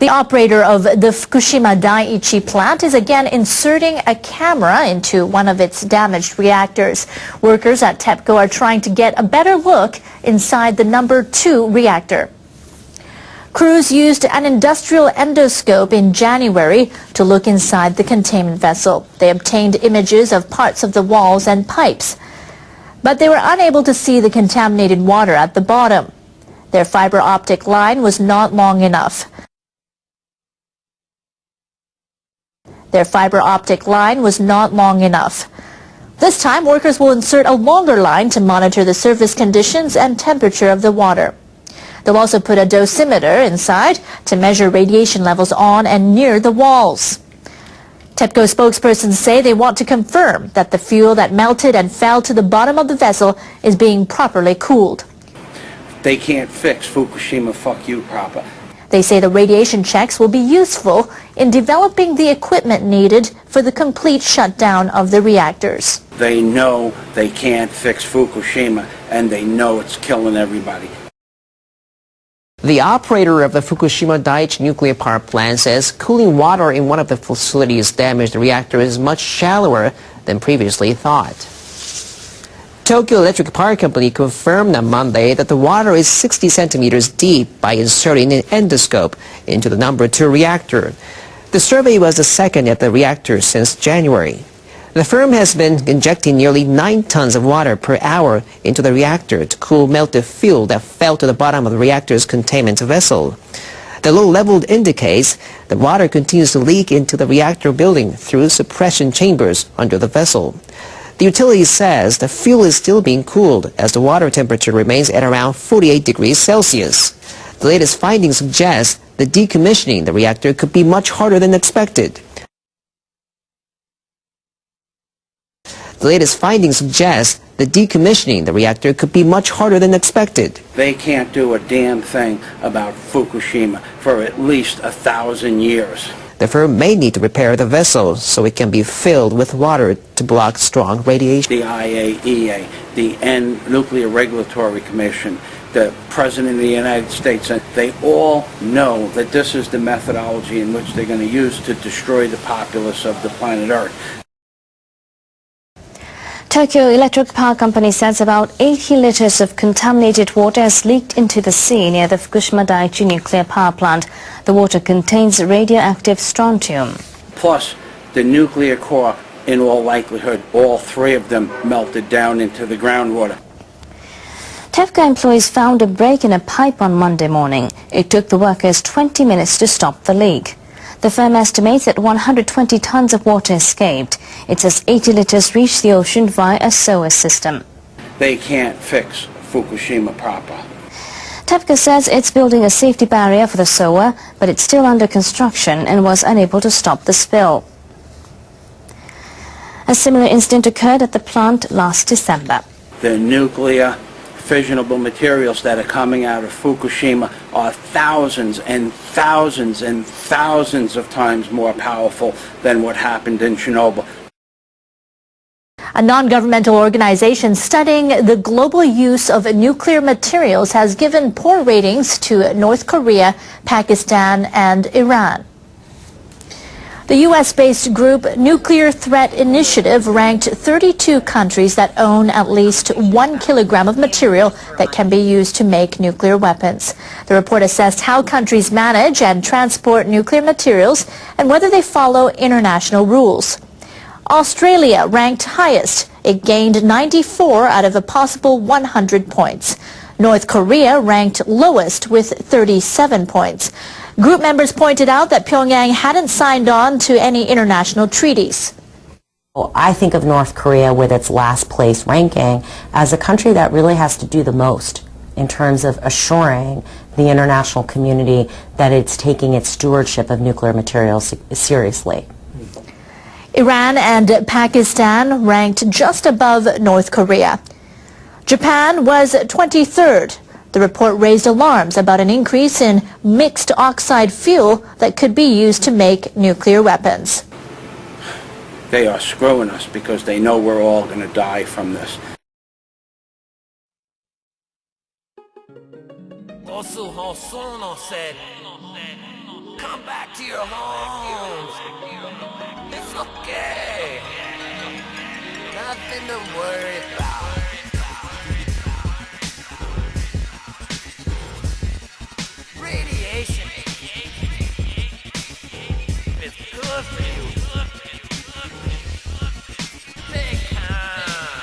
The operator of the Fukushima Daiichi plant is again inserting a camera into one of its damaged reactors. Workers at TEPCO are trying to get a better look inside the number 2 reactor. Crews used an industrial endoscope in January to look inside the containment vessel. They obtained images of parts of the walls and pipes, but they were unable to see the contaminated water at the bottom. Their fiber optic line was not long enough. This time, workers will insert a longer line to monitor the surface conditions and temperature of the water. They'll also put a dosimeter inside to measure radiation levels on and near the walls. TEPCO spokespersons say they want to confirm that the fuel that melted and fell to the bottom of the vessel is being properly cooled. They can't fix Fukushima fuck you proper. They say the radiation checks will be useful in developing the equipment needed for the complete shutdown of the reactors. They know they can't fix Fukushima, and they know it's killing everybody. The operator of the Fukushima Daiichi nuclear power plant says cooling water in one of the facility's damaged reactor is much shallower than previously thought. Tokyo Electric Power Company confirmed on Monday that the water is 60 centimeters deep by inserting an endoscope into the number 2 reactor. The survey was the second at the reactor since January. The firm has been injecting nearly 9 tons of water per hour into the reactor to cool melted fuel that fell to the bottom of the reactor's containment vessel. The low level indicates that water continues to leak into the reactor building through suppression chambers under the vessel. The utility says the fuel is still being cooled as the water temperature remains at around 48 degrees Celsius. The latest findings suggest that decommissioning the reactor could be much harder than expected. They can't do a damn thing about Fukushima for at least 1,000 years. The firm may need to repair the vessel so it can be filled with water to block strong radiation. The IAEA, the Nuclear Regulatory Commission, the President of the United States, and they all know that this is the methodology in which they're going to use to destroy the populace of the planet Earth. Tokyo Electric Power Company says about 80 liters of contaminated water has leaked into the sea near the Fukushima Daiichi nuclear power plant. The water contains radioactive strontium. Plus, the nuclear core, in all likelihood, all 3 of them melted down into the groundwater. TEPCO employees found a break in a pipe on Monday morning. It took the workers 20 minutes to stop the leak. The firm estimates that 120 tons of water escaped. It says 80 liters reached the ocean via a SOA system. They can't fix Fukushima proper. TEPCO says it's building a safety barrier for the SOA, but it's still under construction and was unable to stop the spill. A similar incident occurred at the plant last December. The nuclear fissionable materials that are coming out of Fukushima are thousands and thousands and thousands of times more powerful than what happened in Chernobyl. A non-governmental organization studying the global use of nuclear materials has given poor ratings to North Korea, Pakistan, and Iran. The U.S.-based group Nuclear Threat Initiative ranked 32 countries that own at least 1 kilogram of material that can be used to make nuclear weapons. The report assessed how countries manage and transport nuclear materials and whether they follow international rules. Australia ranked highest. It gained 94 out of a possible 100 points. North Korea ranked lowest with 37 points. Group members pointed out that Pyongyang hadn't signed on to any international treaties. I think of North Korea with its last place ranking as a country that really has to do the most in terms of assuring the international community that it's taking its stewardship of nuclear materials seriously. Iran and Pakistan ranked just above North Korea. Japan was 23rd. The report raised alarms about an increase in mixed oxide fuel that could be used to make nuclear weapons. They are screwing us because they know we're all going to die from this. Come back to your homes. It's okay. Nothing to worry about. Radiation is good for you. Big time.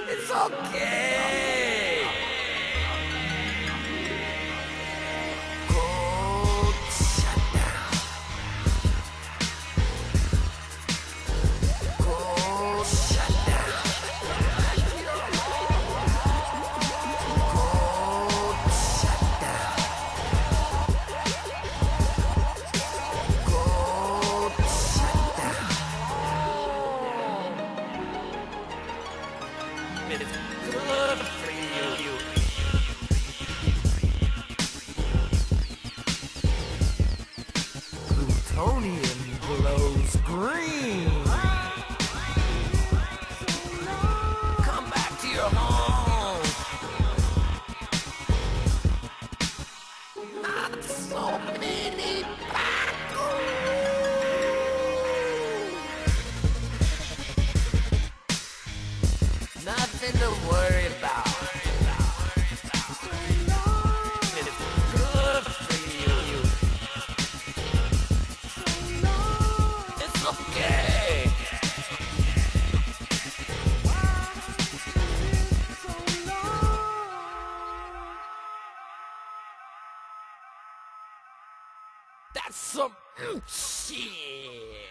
It's okay. Cold shutdown. Cold shutdown. Cold shutdown. Cold shutdown. It's good for you. Plutonium glows green. Come back to your home. Not so many battles. Nothing to worry about. It's good for you. It's okay. That's some shit.